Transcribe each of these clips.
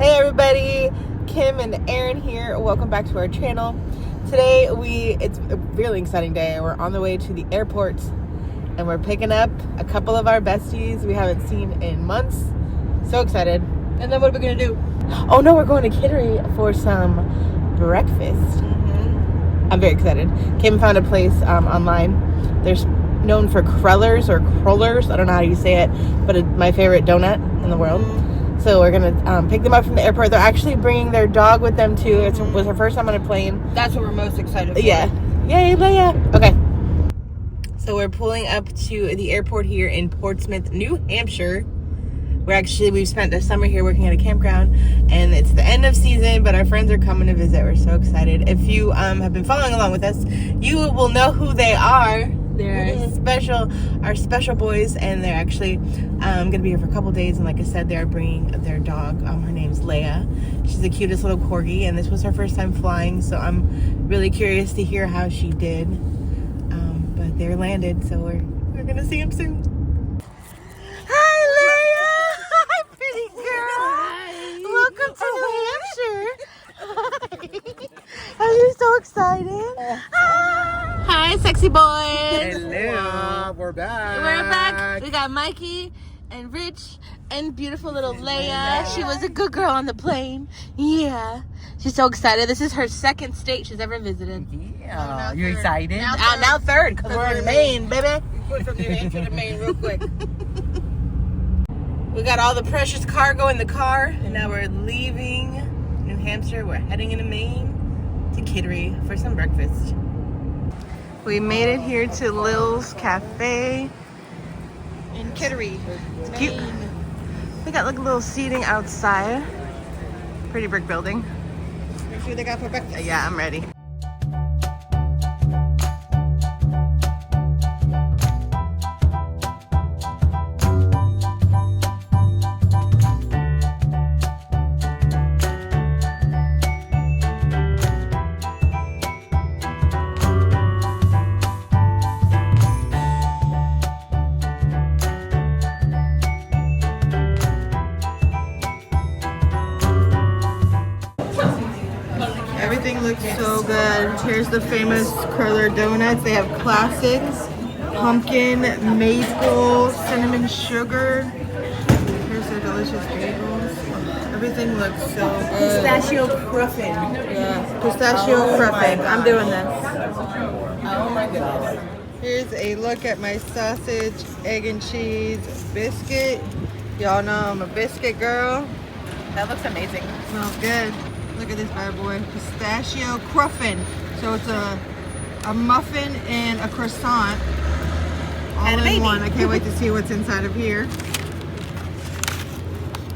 Hey everybody, Kim and Aaron here. Welcome back to our channel. Today it's a really exciting day. We're on the way to the airport and we're picking up a couple of our besties we haven't seen in months. So excited. And then what are we gonna do? Oh no, we're going to Kittery for some breakfast. I'm very excited. Kim found a place online. They're known for CRULLERS. I don't know how you say it, but it's my favorite donut in the world. So we're gonna pick them up from the airport. They're actually bringing their dog with them too. It was her first time on a plane. That's what we're most excited for. Yeah. Yay, Leia. Okay. So we're pulling up to the airport here in Portsmouth, New Hampshire. We've spent the summer here working at a campground, and it's the end of season, but our friends are coming to visit. We're so excited. If you have been following along with us, you will know who they are. They're our special boys, and they're actually going to be here for a couple days. And like I said, they're bringing their dog. Her name's Leia. She's the cutest little corgi, and this was her first time flying, so I'm really curious to hear how she did. But they're landed, so we're going to see them soon. Are you so excited? Hi, sexy boys. Hello. We're back. We got Mikey and Rich and beautiful little Leia. She was a good girl on the plane. Yeah. She's so excited. This is her second state she's ever visited. Yeah. You excited? Now third, because we're in Maine, baby. Go from New Hampshire to Maine real quick. We got all the precious cargo in the car, and now we're leaving New Hampshire. We're heading into Maine to Kittery for some breakfast. We made it here to Lil's Cafe In Kittery. It's cute. We got like a little seating outside. Pretty brick building. Make sure they got for breakfast. Yeah, I'm ready. Everything looks so good. Here's the famous cruller donuts. They have classics, pumpkin, maple, cinnamon sugar. Here's their delicious bagels. Everything looks so good. Pistachio cruffin. Yeah, pistachio cruffin. I'm doing this. Oh my goodness. Here's a look at my sausage, egg and cheese biscuit. Y'all know I'm a biscuit girl. That looks amazing. Smells good. Look at this bad boy. Pistachio cruffin. So it's a muffin and a croissant all in one. I can't wait to see what's inside of here.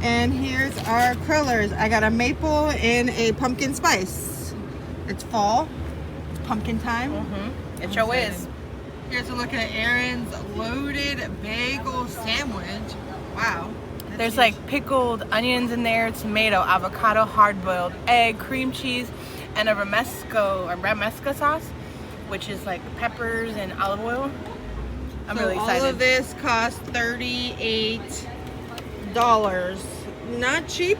And here's our crullers. I got a maple and a pumpkin spice. It's fall. It's pumpkin time. It sure is. Here's a look at Aaron's loaded bagel sandwich. Wow. There's like pickled onions in there, tomato, avocado, hard-boiled egg, cream cheese, and a ramesca sauce, which is like peppers and olive oil. I'm really excited. All of this cost $38. Not cheap,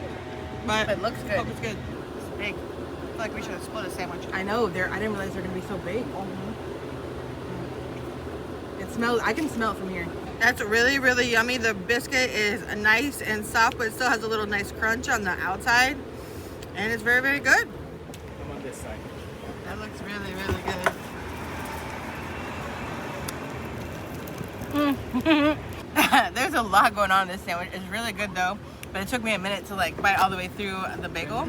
but It looks good. it's good. It's big. I feel like we should have split a sandwich. I know. I didn't realize they're gonna be so big. It smells. I can smell it from here. That's really, really yummy. The biscuit is nice and soft, but it still has a little nice crunch on the outside, and it's very, very good. I'm on this side. That looks really, really good. There's a lot going on in this sandwich. It's really good though, but it took me a minute to like bite all the way through the bagel.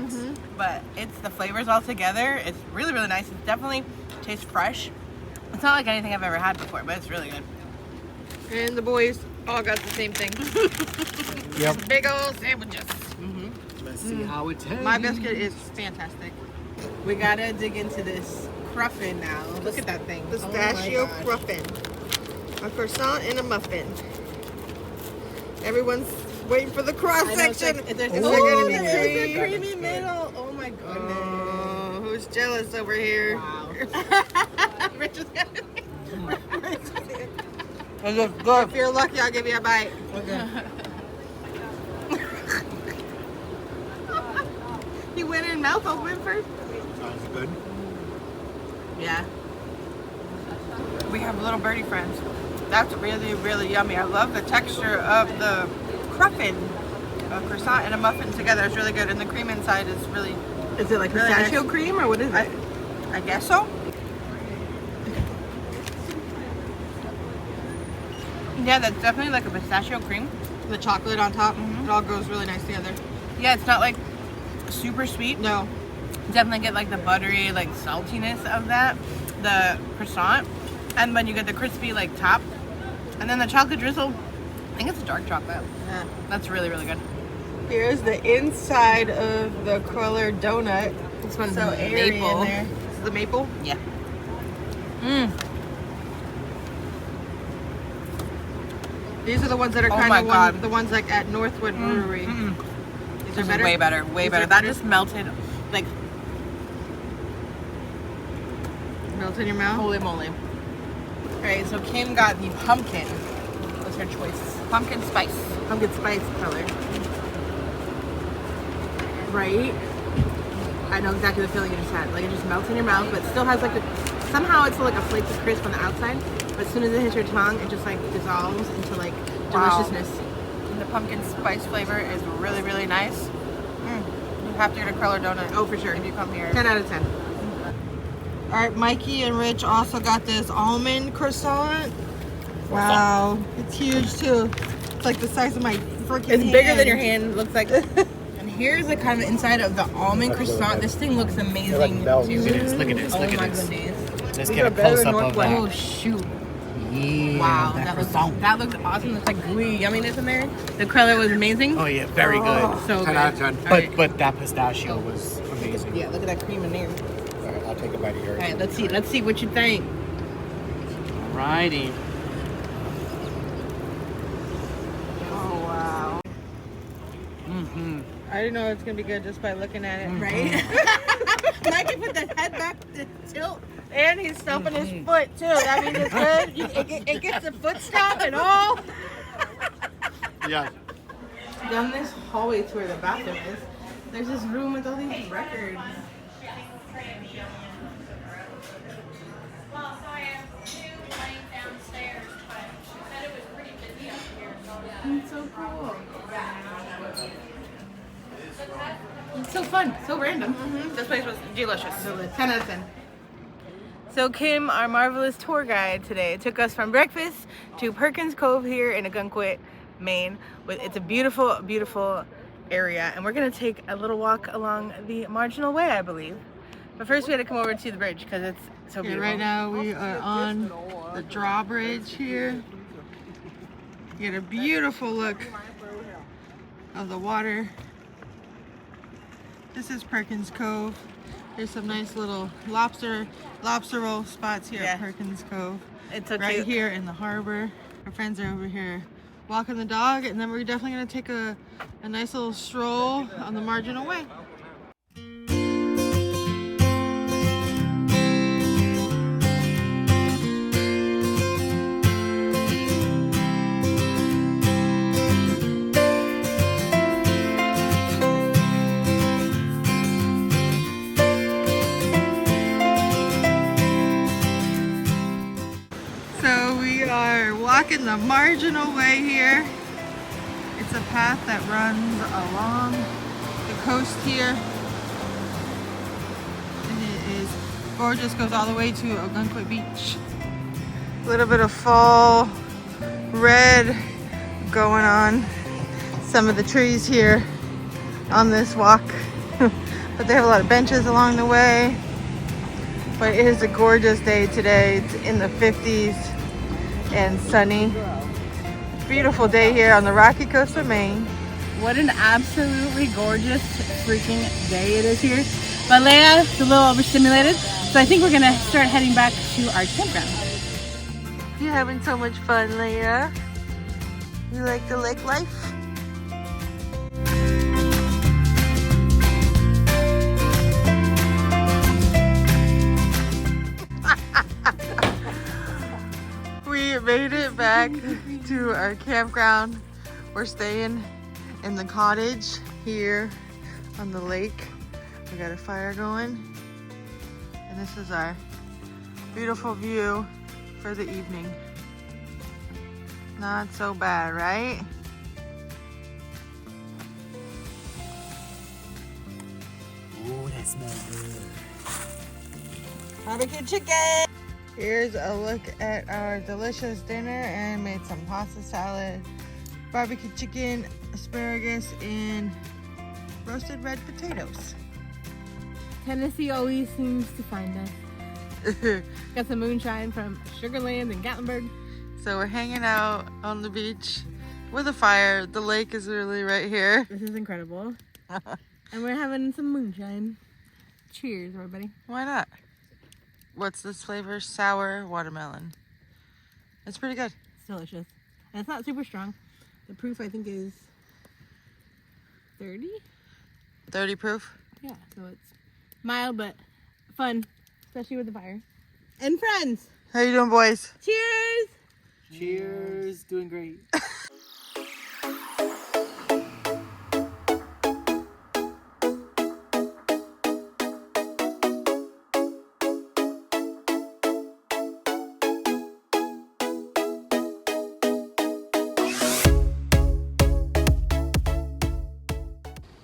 But it's the flavors all together. It's really, really nice. It definitely tastes fresh. It's not like anything I've ever had before, but it's really good. And the boys all got the same thing. Yep. Big old sandwiches. Let's see how it tastes. My biscuit is fantastic. We gotta dig into this cruffin now. Look at that thing. Pistachio cruffin. A croissant and a muffin. Everyone's waiting for the cross section. Is there gonna be cream? creamy middle. Oh my goodness. Oh, who's jealous over here? Wow. Rich is gonna It looks good. If you're lucky, I'll give you a bite. Okay. went in mouth open first. Sounds good. Yeah. We have little birdie friends. That's really, really yummy. I love the texture of the cruffin, a croissant and a muffin together. It's really good, and the cream inside is really. Is it like Really pistachio nice. cream or what is it? I guess so. Yeah, that's definitely like a pistachio cream. The chocolate on top. It all goes really nice together. Yeah, it's not like super sweet. No. Definitely get like the buttery, like saltiness of that, the croissant, and when you get the crispy like top, and then the chocolate drizzle. I think it's a dark chocolate. Yeah. That's really, really good. Here's the inside of the cruller donut. This one's So airy maple. in there. This is the maple. Yeah. Mmm. These are the ones that are Oh kind my of God. the ones like at Northwood Brewery. Mm-mm. These This are is way better. Way These better. are That better? just melted. Like, Melt in your mouth. holy moly. Alright, so Kim got the pumpkin. What's her choice? Pumpkin spice. Pumpkin spice color. Right? I know exactly the feeling you just had. Like it just melts in your mouth, but still has like somehow it's still like a flaky crisp on the outside. But as soon as it hits your tongue, it just like dissolves into like Wow. deliciousness. And the pumpkin spice flavor is really, really nice. You have to get a cruller donut. Oh, for sure. If you come here. 10 out of 10. All right, Mikey and Rich also got this almond croissant. Wow, it's huge too. It's like the size of my freaking It's bigger than hand. your hand. Looks like. And here's the kind of inside of the almond croissant. This thing looks amazing Look too. at this, look at this, Oh look my at this. goodness. Let's These get are a better close than up of Oh that. shoot. Yeah, Wow, that that looks awesome. It's like gooey yumminess in there. The cruller was amazing. Oh yeah, very good. So 10 out of 10. good. But Alright. but that pistachio was amazing. Yeah, look at that cream in there. Alright, I'll take a bite of yours. All right, let's see what you think. Alrighty. Oh wow. Mm-hmm. I didn't know it's gonna be good just by looking at it. Right? Mikey put the head back to tilt. And he's stomping his foot too. That means it's good. It gets the foot stomp and all. Yeah. Down this hallway to where the bathroom is, there's this room with all these records. Well, so I have two laying downstairs, but she said it was pretty busy up here, so It's so cool. It's so fun, so random. This place was delicious. 10 out of 10. So Kim, our marvelous tour guide today, took us from breakfast to Perkins Cove here in Agunquit, Maine. It's a beautiful, beautiful area, and we're gonna take a little walk along the marginal way, I believe. But first, we had to come over to the bridge because it's so Okay, beautiful. right now we are on the drawbridge here. You get a beautiful look of the water. This is Perkins Cove. There's some nice little lobster roll spots here Yeah. at Perkins Cove. It's so Right cute. here in the harbor. Our friends are over here walking the dog, and then we're definitely gonna take a nice little stroll on the marginal way. So we are walking the marginal way here. It's a path that runs along the coast here. And it is gorgeous, goes all the way to Agunquit Beach. A little bit of fall red going on some of the trees here on this walk. But they have a lot of benches along the way. But it is a gorgeous day today. It's in the 50s and sunny. Beautiful day here on the rocky coast of Maine. What an absolutely gorgeous freaking day it is here. But Leia is a little overstimulated, so I think we're gonna start heading back to our campground. You're having so much fun, Leia. You like the lake life? We made it back to our campground. We're staying in the cottage here on the lake. We got a fire going. And this is our beautiful view for the evening. Not so bad, right? Ooh, that smells good. Barbecue chicken! Here's a look at our delicious dinner, and made some pasta salad, barbecue chicken, asparagus, and roasted red potatoes. Tennessee always seems to find us. Got some moonshine from Sugarland and Gatlinburg. So we're hanging out on the beach with a fire. The lake is really right here. This is incredible. And we're having some moonshine. Cheers, everybody. Why not? What's this flavor? Sour watermelon. It's pretty good. It's delicious. And it's not super strong. The proof, I think, is 30? 30 proof. Yeah, so it's mild but fun, especially with the fire. And friends. How you doing, boys? Cheers! Cheers. Doing great.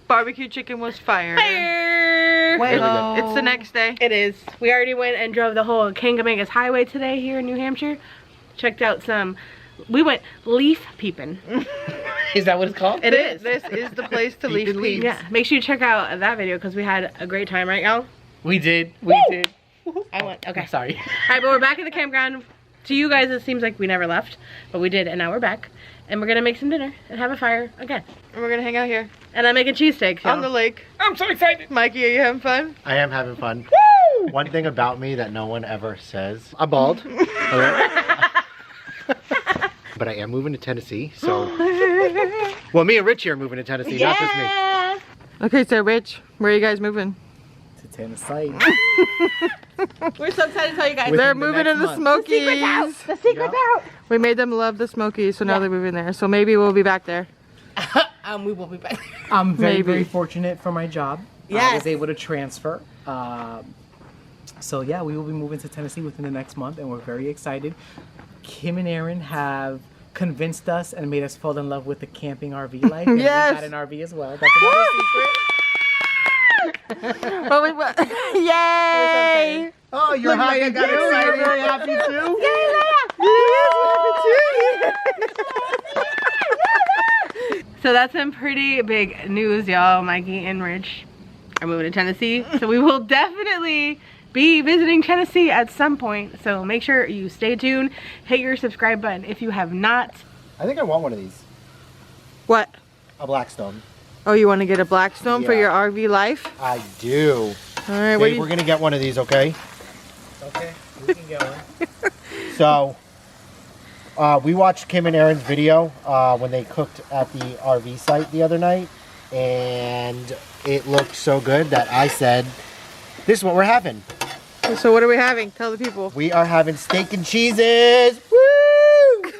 Barbecue chicken was fire. Fire! Well, it's the next day. It is. We already went and drove the whole Kangamangas Highway today here in New Hampshire. Checked out some, we went leaf peeping. Is that what it's called? It is. This is the place to leaf Peeping peep. Yeah, make sure you check out that video because we had a great time, right, y'all? We did. We did. I went, okay. Sorry. All right, but we're back at the campground. To you guys, it seems like we never left, but we did, and now we're back. And we're gonna make some dinner and have a fire again. And we're gonna hang out here And I'm making cheesesteaks, y'all. on the lake. I'm so excited. Mikey, are you having fun? I am having fun. One thing about me that no one ever says, I'm bald. But I am moving to Tennessee, so. Well, me and Richie are moving to Tennessee, not just me. Okay, so Rich, where are you guys moving? To Tennessee. We're so excited to tell you guys. Within They're the moving next in the month. Smokies. The secret's out. We made them love the Smokies, so now they're moving there. So maybe we'll be back there. We will be back. I'm very, Maybe. very fortunate for my job. I Yes. was able to transfer. So yeah, we will be moving to Tennessee within the next month, and we're very excited. Kim and Aaron have convinced us and made us fall in love with the camping RV life. And Yes. we got an RV as well. That's another secret. Well, yay! Oh, you're happy. I got excited. You're very happy too? So that's some pretty big news, y'all. Mikey and Rich are moving to Tennessee. So we will definitely be visiting Tennessee at some point. So make sure you stay tuned. Hit your subscribe button if you have not. I think I want one of these. What? A Blackstone. Oh, you want to get a Blackstone for Yeah. your RV life? I do. All right, what do Babe, you... we're going to get one of these, okay? Okay, we can get one. So, we watched Kim and Aaron's video when they cooked at the RV site the other night, and it looked so good that I said, this is what we're having. So what are we having? Tell the people. We are having steak and cheeses. Woo!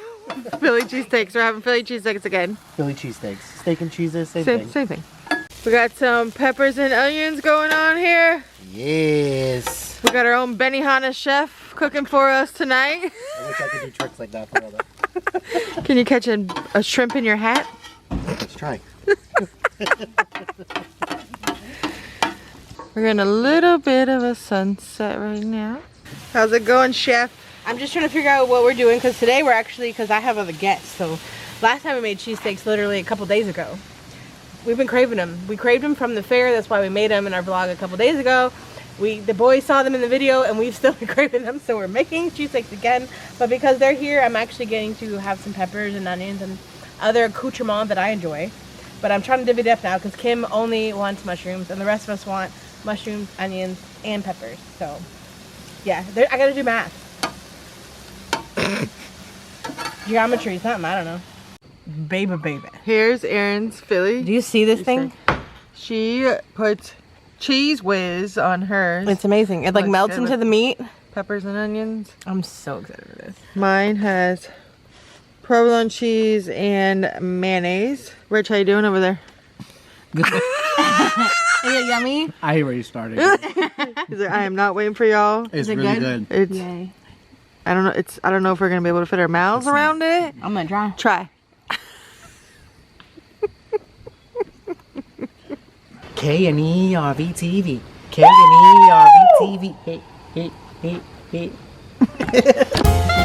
Philly cheesesteaks. We're having Philly cheesesteaks again. Philly cheesesteaks. Steak and cheeses, same thing. Same thing. We got some peppers and onions going on here. Yes. We got our own Benihana chef cooking for us tonight. I wish I could do tricks like that for all that. Can you catch a shrimp in your hat? Let's try. We're getting a little bit of a sunset right now. How's it going, chef? I'm just trying to figure out what we're doing because today we're actually, because I have other guests. So last time we made cheesesteaks literally a couple days ago. We've been craving them. We craved them from the fair. That's why we made them in our vlog a couple days ago. The boys saw them in the video and we've still been craving them. So we're making cheesesteaks again. But because they're here, I'm actually getting to have some peppers and onions and other accoutrements that I enjoy. But I'm trying to divvy it up now because Kim only wants mushrooms and the rest of us want mushrooms, onions, and peppers. So yeah, I gotta do math. Geometry, something, I don't know. Baby. Here's Erin's Philly. Do you see this thing? She puts cheese whiz on hers. It's amazing. It like Looks melts good into with the meat. peppers and onions. I'm so excited for this. Mine has provolone cheese and mayonnaise. Rich, how you doing over there? Is it yummy? I already started. He's like, I am not waiting for y'all. It's it really good. It's. Yay. I don't know. I don't know if we're gonna be able to fit our mouths around it. I'm gonna try. Try. KandERVTV. KandERVTV. Hey, hey, hey, hey.